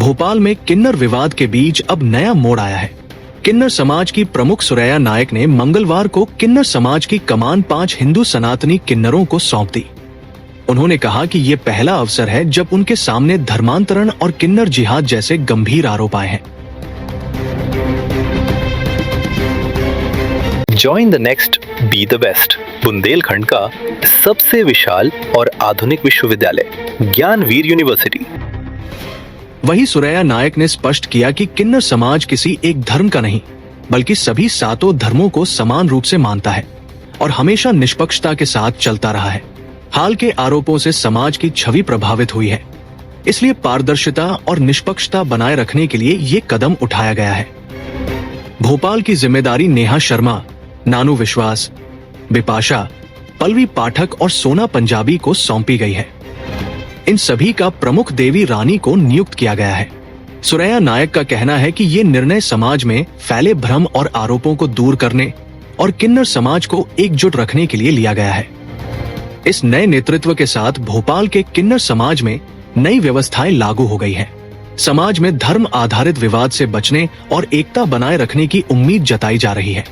भोपाल में किन्नर विवाद के बीच अब नया मोड़ आया है। किन्नर समाज की प्रमुख सुरैया नायक ने मंगलवार को किन्नर समाज की कमान 5 हिंदू सनातनी किन्नरों को सौंप दी। उन्होंने कहा कि ये पहला अवसर है जब उनके सामने धर्मांतरण और किन्नर जिहाद जैसे गंभीर आरोप आए हैं। Join the next be the best Bundelkhand का सबसे विशाल और आधुनिक विश्वविद्यालय ज्ञानवीर यूनिवर्सिटी। वही सुरैया नायक ने स्पष्ट किया कि किन्नर समाज किसी एक धर्म का नहीं बल्कि सभी 7 धर्मों को समान रूप से मानता है और हमेशा निष्पक्षता के साथ चलता रहा है। हाल के आरोपों से समाज की छवि प्रभावित हुई है, इसलिए पारदर्शिता और निष्पक्षता बनाए रखने के लिए ये कदम उठाया गया है। भोपाल की जिम्मेदारी नेहा शर्मा, नानू विश्वास, बिपाशा, पल्लवी पाठक और सोना पंजाबी को सौंपी गई है। इन सभी का प्रमुख देवी रानी को नियुक्त किया गया है। सुरैया नायक का कहना है कि ये निर्णय समाज में फैले भ्रम और आरोपों को दूर करने और किन्नर समाज को एकजुट रखने के लिए लिया गया है। इस नए नेतृत्व के साथ भोपाल के किन्नर समाज में नई व्यवस्थाएं लागू हो गई हैं। समाज में धर्म आधारित विवाद से बचने और एकता बनाए रखने की उम्मीद जताई जा रही है।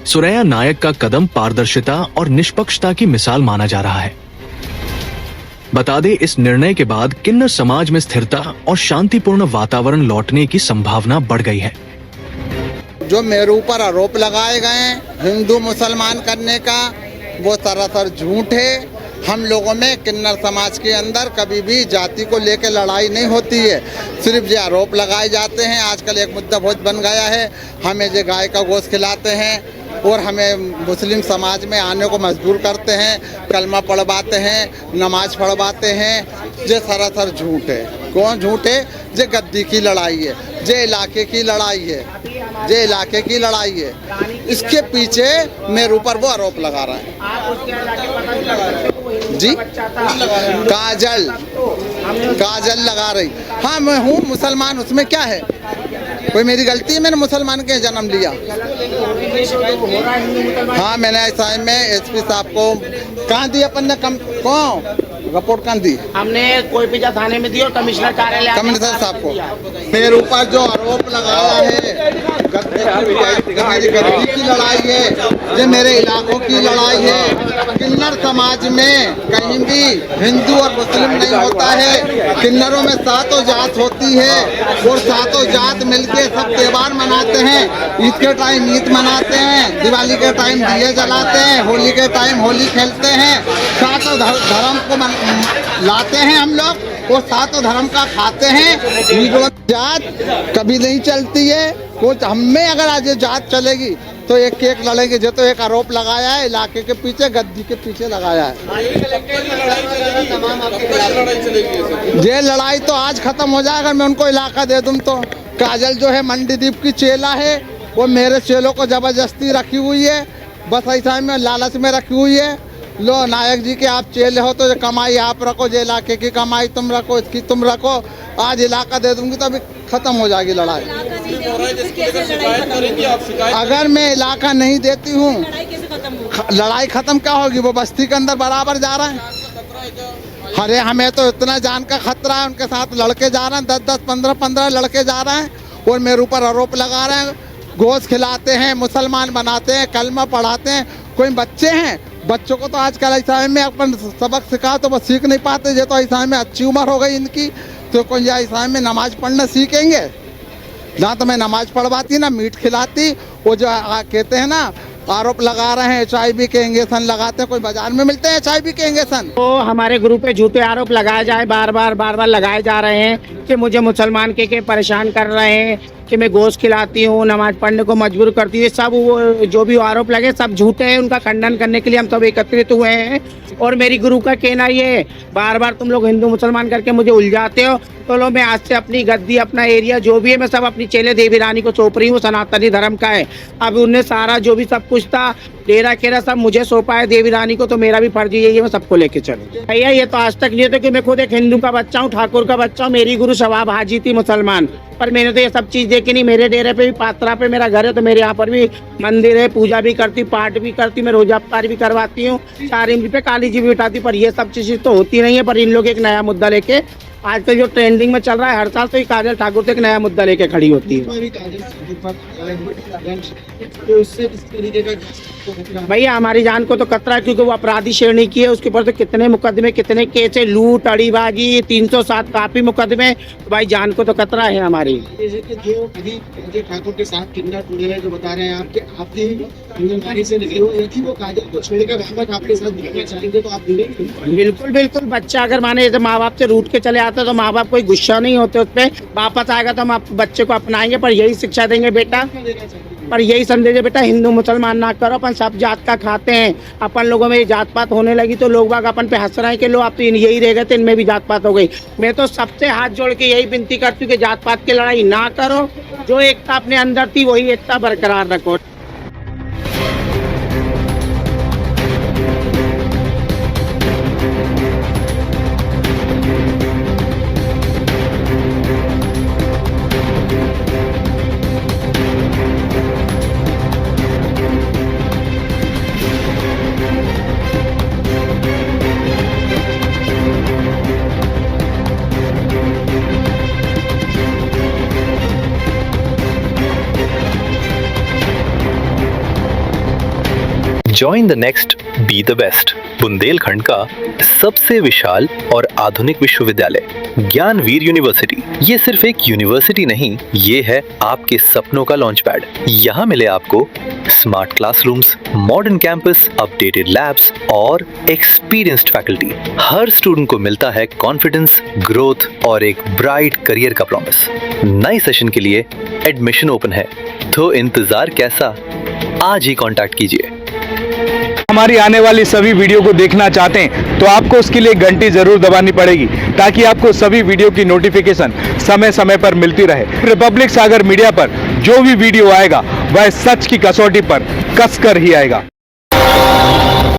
सुरैया नायक का कदम पारदर्शिता और निष्पक्षता की मिसाल माना जा रहा है। बता दें, इस निर्णय के बाद किन्नर समाज में स्थिरता और शांतिपूर्ण वातावरण लौटने की संभावना बढ़ गई है। जो मेरे ऊपर आरोप लगाए गए हिंदू मुसलमान करने का, वो सरासर झूठ है। हम लोगों में किन्नर समाज के अंदर कभी भी जाति को लेकर लड़ाई नहीं होती है, सिर्फ ये आरोप लगाए जाते हैं। आजकल एक मुद्दा बहुत बन गया है, हमें जो गाय का गोश्त खिलाते हैं और हमें मुस्लिम समाज में आने को मजबूर करते हैं, कलमा पढ़वाते हैं, नमाज पढ़वाते हैं। ये सरासर झूठ है। कौन झूठ है? ये गद्दी की लड़ाई है, ये इलाके की लड़ाई है, ये इलाके की लड़ाई है। इसके पीछे मेरे ऊपर वो आरोप लगा रहा है जी। काजल लगा रही। हाँ, मैं हूँ मुसलमान, उसमें क्या है? कोई मेरी गलती है? मैंने मुसलमान के जन्म लिया। हाँ, मैंने ऐसा में एसपी साहब को कहाँ दी अपन ने कौन रिपोर्ट कहाँ दी? हमने कोई पिजा थाने में दी और कमिश्नर कार्यालय कमिश्नर साहब को। मेरे ऊपर जो आरोप लगाया है गद्दी की लड़ाई है, ये मेरे इलाकों की लड़ाई है। किन्नर समाज में कहीं भी हिंदू और मुस्लिम नहीं होता है। किन्नरों में 7 जात होती है और 7 जात मिलके सब त्योहार मनाते हैं। ईद के टाइम ईद मनाते हैं, दिवाली के टाइम दिए जलाते हैं, होली के टाइम होली खेलते हैं। 7 धर्म को लाते हैं हम लोग और 7 धर्म का खाते हैं। जात कभी नहीं चलती है। कुछ हमें अगर आज ये जात चलेगी तो एक लड़ेंगे। जो तो एक आरोप लगाया है इलाके के पीछे, गद्दी के पीछे लगाया है। ये लड़ाई तो आज खत्म हो जाएगा। मैं उनको इलाका दे दूं तो। काजल जो है मंडीदीप की चेला है, वो मेरे चेलों को जबरदस्ती रखी हुई है, बस ऐसा में लालच में रखी हुई है। लो नायक जी के आप चेले हो तो कमाई आप रखो, जो इलाके की कमाई तुम रखो, इसकी तुम रखो। आज इलाका दे दूंगी तो अभी खत्म हो जाएगी लड़ाई। अगर मैं इलाका नहीं देती हूँ, लड़ाई खत्म क्या होगी? वो बस्ती के अंदर बराबर जा रहा है। अरे हमें तो इतना जान का खतरा है, उनके साथ लड़के जा रहे हैं, 10-10, 15-15 लड़के जा रहे हैं और मेरे ऊपर आरोप लगा रहे हैं। गोश्त खिलाते हैं, मुसलमान बनाते हैं, कलमा पढ़ाते हैं। कोई बच्चे हैं, बच्चों को तो आजकल ऐसा में अपन सबक सिखा तो वो सीख नहीं पाते। ये तो ऐसा में अच्छी उम्र हो गई इनकी, तो कोई ऐसा में नमाज पढ़ना सीखेंगे ना? तो मैं नमाज पढ़वाती ना मीट खिलाती। वो जो कहते हैं ना आरोप लगा रहे हैं HIV के इंजेक्शन लगाते हैं, कोई बाजार में मिलते हैं HIV के इंजेक्शन? तो हमारे ग्रुप पे झूठे आरोप लगाए जाए, बार बार लगाए जा रहे हैं कि मुझे मुसलमान के परेशान कर रहे हैं, कि मैं गोश्त खिलाती हूँ, नमाज पढ़ने को मजबूर करती हूँ। सब वो जो भी आरोप लगे सब झूठे हैं। उनका खंडन करने के लिए हम सब एकत्रित हुए हैं। और मेरी गुरु का कहना ये है, बार तुम लोग हिंदू मुसलमान करके मुझे उलझाते हो, तो लो मैं आज से अपनी गद्दी, अपना एरिया जो भी है, मैं सब अपनी चेले देवी रानी को सौंप रही हूँ। सनातनी धर्म का है। अब उनने सारा जो भी सब कुछ था, डेरा केरा सब मुझे सौंपा है देवी रानी को, तो मेरा भी फर्ज यही है मैं सबको लेके चलूँ। भैया ये तो आज तक नहीं था कि मैं खुद एक हिंदू का बच्चा हूँ, ठाकुर का बच्चा हूँ। मेरी गुरु शवाब हाजी थी मुसलमान, पर मैंने तो ये सब चीज़ देखी नहीं। मेरे डेरे पे भी, पात्रा पे मेरा घर है, तो मेरे यहाँ पर भी मंदिर है, पूजा भी करती, पाठ भी करती, मैं रोजा अफ्तार भी करवाती हूँ, 4 इंच पे काली जी भी बिठाती। पर ये सब चीज़ें तो होती नहीं है। पर इन लोग एक नया मुद्दा लेके आजकल जो ट्रेंडिंग में चल रहा है, हर साल तो ये काजल ठाकुर से एक नया मुद्दा लेके खड़ी होती है। भैया हमारी जान को तो खतरा है, क्योंकि वो अपराधी श्रेणी की है, उसके ऊपर तो कितने मुकदमे, कितने केस है, लूट, अड़ीबाजी, 307 काफी मुकदमे, तो भाई जान को तो खतरा है हमारी। जैसे कि जो अभी काजल ठाकुर के साथ किडनैप हुए हैं, जो बता रहे हैं आपके आपने ईमानदारी से निकले हुए कि वो काजल को छोड़कर वापस आपके साथ दिखना चाहेंगे, तो आप मिलेंगे? बिल्कुल बिल्कुल। बच्चा अगर माने जैसे माँ बाप से रूठ के चले आते तो माँ बाप कोई गुस्सा नहीं होते उस पर, वापस आएगा तो हम बच्चे को अपनाएंगे, पर यही शिक्षा देंगे बेटा, पर यही संदेश है बेटा, हिंदू मुसलमान ना करो, अपन सब जात का खाते हैं। अपन लोगों में जात पात होने लगी तो लोग बाग अपन पे हंस रहे हैं कि लो आप तो यही रह गए थे, इनमें भी जात पात हो गई। मैं तो सबसे हाथ जोड़ के यही विनती करती हूँ कि जात पात की लड़ाई ना करो, जो एकता अपने अंदर थी वही एकता बरकरार रखो। Join the next, be the best. Bundelkhand का सबसे विशाल और आधुनिक विश्वविद्यालय ज्ञानवीर यूनिवर्सिटी। ये सिर्फ एक यूनिवर्सिटी नहीं, ये है आपके सपनों का लॉन्च पैड। यहाँ मिले आपको smart classrooms, modern campus, updated labs और एक्सपीरियंस्ड फैकल्टी। हर स्टूडेंट को मिलता है कॉन्फिडेंस, ग्रोथ और एक ब्राइट करियर का प्रॉमिस। नए सेशन के लिए एडमिशन ओपन है, तो इंतजार कैसा? आज ही कांटेक्ट कीजिए। हमारी आने वाली सभी वीडियो को देखना चाहते हैं तो आपको उसके लिए घंटी जरूर दबानी पड़ेगी, ताकि आपको सभी वीडियो की नोटिफिकेशन समय समय पर मिलती रहे। रिपब्लिक सागर मीडिया पर जो भी वीडियो आएगा वह सच की कसौटी पर कसकर ही आएगा।